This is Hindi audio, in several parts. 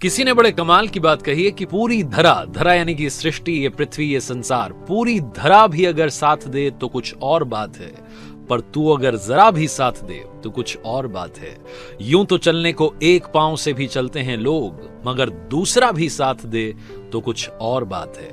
किसी ने बड़े कमाल की बात कही है कि पूरी धरा धरा यानी कि सृष्टि, ये पृथ्वी, ये संसार, पूरी धरा भी अगर साथ दे तो कुछ और बात है, पर तू अगर जरा भी साथ दे तो कुछ और बात है। यूं तो चलने को एक पांव से भी चलते हैं लोग, मगर दूसरा भी साथ दे तो कुछ और बात है।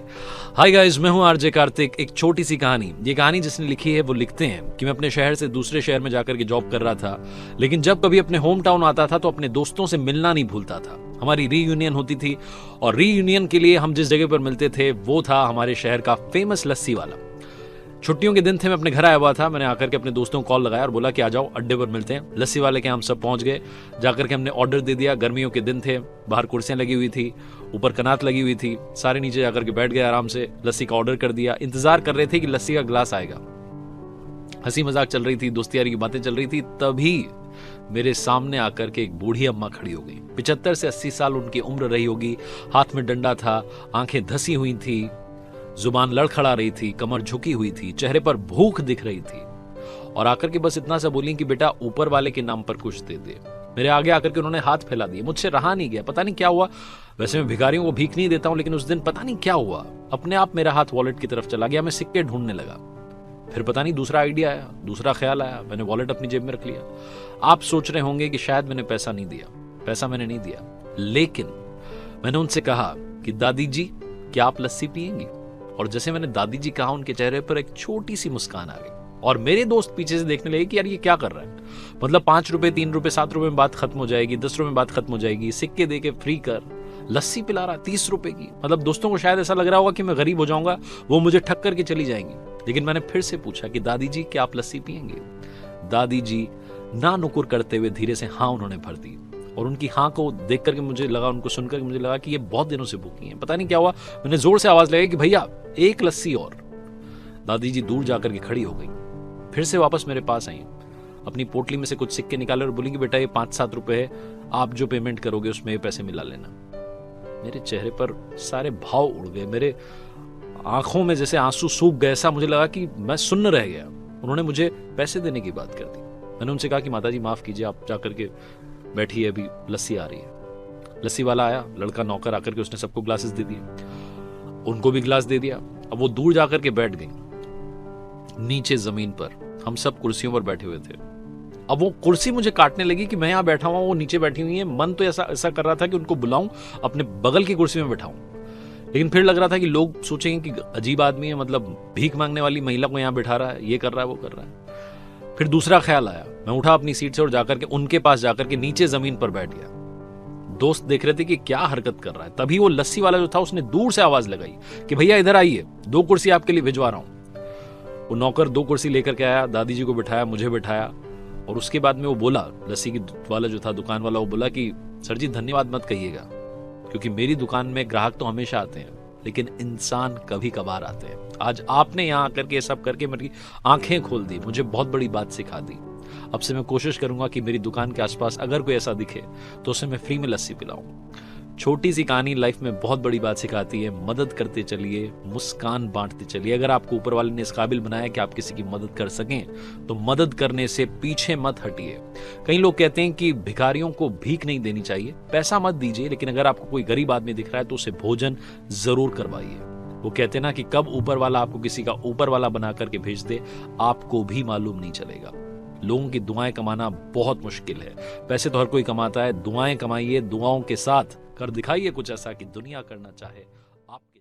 हाय गाइस, मैं हूं आरजे कार्तिक। एक छोटी सी कहानी, ये कहानी जिसने लिखी है वो लिखते हैं कि मैं अपने शहर से दूसरे शहर में जाकर के जॉब कर रहा था, लेकिन जब कभी अपने होम टाउन आता था तो अपने दोस्तों से मिलना नहीं भूलता था। हमारी रीयूनियन होती थी और रीयूनियन के लिए हम जिस जगह पर मिलते थे वो था हमारे शहर का फेमस लस्सी वाला। छुट्टियों के दिन थे, मैं अपने घर आया हुआ था। मैंने आकर के अपने दोस्तों को कॉल लगाया और बोला कि आ जाओ, अड्डे पर मिलते हैं। लस्सी वाले के हम सब पहुंच गए। जाकर के हमने ऑर्डर दे दिया। गर्मियों के दिन थे, बाहर कुर्सियां लगी हुई थी, ऊपर कनात लगी हुई थी। सारे नीचे जाकर के बैठ गए आराम से। लस्सी का ऑर्डर कर दिया। इंतजार कर रहे थे कि लस्सी का ग्लास आएगा। हंसी मजाक चल रही थी, दोस्ती यारी की बातें चल रही थी। तभी मेरे सामने आकर के एक बूढ़ी अम्मा खड़ी हो गई। 75 से 80 साल उनकी उम्र रही होगी। हाथ में डंडा था, आंखें धसी हुई थी, जुबान लड़खड़ा रही थी, कमर झुकी हुई थी, चेहरे पर भूख दिख रही थी और आकर के बस इतना सा बोली कि बेटा ऊपर वाले के नाम पर कुछ दे दे। मेरे आगे आकर के उन्होंने हाथ फैला दिए। मुझसे रहा नहीं गया, पता नहीं क्या हुआ। वैसे मैं भिखारियों को भीख नहीं देता हूं, लेकिन उस दिन पता नहीं क्या हुआ, अपने आप मेरा हाथ वॉलेट की तरफ चला गया। मैं सिक्के ढूंढने लगा। फिर पता नहीं दूसरा आइडिया आया, दूसरा ख्याल आया, मैंने वॉलेट अपनी जेब में रख लिया। आप सोच रहे होंगे कि शायद मैंने पैसा नहीं दिया। पैसा मैंने नहीं दिया, लेकिन मैंने उनसे कहा कि दादी जी, क्या आप लस्सी पिएंगी? और जैसे मैंने दादी जी कहा, उनके चेहरे पर एक छोटी सी मुस्कान आ गई और मेरे दोस्त पीछे से देखने लगे कि यार ये क्या कर रहा है। मतलब 5 रुपए, 3 रुपए, 7 रुपए में बात खत्म हो जाएगी, 10 रुपए में बात खत्म हो जाएगी, सिक्के दे के फ्री कर लस्सी पिला रहा 30 रुपए की। मतलब दोस्तों को शायद ऐसा लग रहा होगा कि मैं गरीब हो जाऊंगा, वो मुझे ठग करके चली जाएंगी। लेकिन मैंने फिर से पूछा कि दादी जी, क्या आप लस्सी पिएंगे? दादी जी ना नुकुर करते हुए धीरे से हाँ उन्होंने भर दी। और उनकी हाँ को देख करके मुझे लगा, उनको सुनकर मुझे लगा कि ये बहुत दिनों से भूखी हैं। पता नहीं क्या हुआ, मैंने जोर से आवाज लगाई कि भैया एक लस्सी और। दादी जी दूर जाकर के खड़ी हो गई, फिर से वापस मेरे पास आई, अपनी पोटली में से कुछ सिक्के निकाले और बोली कि बेटा ये 5-7 रुपए है, आप जो पेमेंट करोगे उसमें ये पैसे मिला लेना। मेरे चेहरे पर सारे भाव उड़ गए, मेरे आंखों में जैसे आंसू सूख गए। ऐसा मुझे लगा कि मैं सुन्न रह गया। उन्होंने मुझे पैसे देने की बात कर दी। मैंने उनसे कहा कि माता जी माफ कीजिए, आप जाकर के बैठिए, अभी लस्सी आ रही है। लस्सी वाला आया, लड़का नौकर आकर के उसने सबको ग्लासेस दे दिए, उनको भी ग्लास दे दिया। अब वो दूर जाकर के बैठ गई नीचे जमीन पर। हम सब कुर्सियों पर बैठे हुए थे। अब वो कुर्सी मुझे काटने लगी कि मैं यहां बैठा हुआ, वो नीचे बैठी हुई है। मन तो ऐसा कर रहा था कि उनको बुलाऊं, अपने बगल की कुर्सी में बैठाऊं, लेकिन फिर लग रहा था कि लोग सोचेंगे कि अजीब आदमी है, मतलब भीख मांगने वाली महिला को यहां बैठा रहा है, ये कर रहा है, वो कर रहा है। फिर दूसरा ख्याल आया, मैं उठा अपनी सीट से और जाकर के उनके पास जाकर के नीचे जमीन पर बैठ गया। दोस्त देख रहे थे कि क्या हरकत कर रहा है। तभी वो लस्सी वाला जो था उसने दूर से आवाज लगाई कि भैया इधर आइए, 2 कुर्सी आपके लिए भिजवा रहा हूं। वो नौकर 2 कुर्सी लेकर के आया, दादी जी को बिठाया, मुझे बिठाया और उसके बाद में वो बोला, लस्सी की वाला जो था, दुकान वाला, वो बोला कि सर जी धन्यवाद मत कहिएगा, क्योंकि मेरी दुकान में ग्राहक तो हमेशा आते हैं, लेकिन इंसान कभी कभार आते हैं। आज आपने यहां आकर के सब करके मेरी आंखें खोल दी, मुझे बहुत बड़ी बात सिखा दी। अब से मैं कोशिश करूंगा कि मेरी दुकान के आसपास अगर कोई ऐसा दिखे तो उसे मैं फ्री में लस्सी पिलाऊं। छोटी सी कहानी लाइफ में बहुत बड़ी बात सिखाती है। मदद करते चलिए, मुस्कान बांटते चलिए। अगर आपको ऊपर वाले ने इस काबिल बनाया कि आप किसी की मदद कर सकें तो मदद करने से पीछे मत हटिए। कई लोग कहते हैं कि भिखारियों को भीख नहीं देनी चाहिए, पैसा मत दीजिए, लेकिन अगर आपको कोई गरीब आदमी दिख रहा है तो उसे भोजन जरूर करवाइए। वो कहते हैं ना कि कब ऊपर वाला आपको किसी का ऊपर वाला बना करके भेज दे, आपको भी मालूम नहीं चलेगा। लोगों की दुआएं कमाना बहुत मुश्किल है। पैसे तो हर कोई कमाता है, दुआएं कमाइए, दुआओं के साथ कर दिखाइए कुछ ऐसा कि दुनिया करना चाहे आपके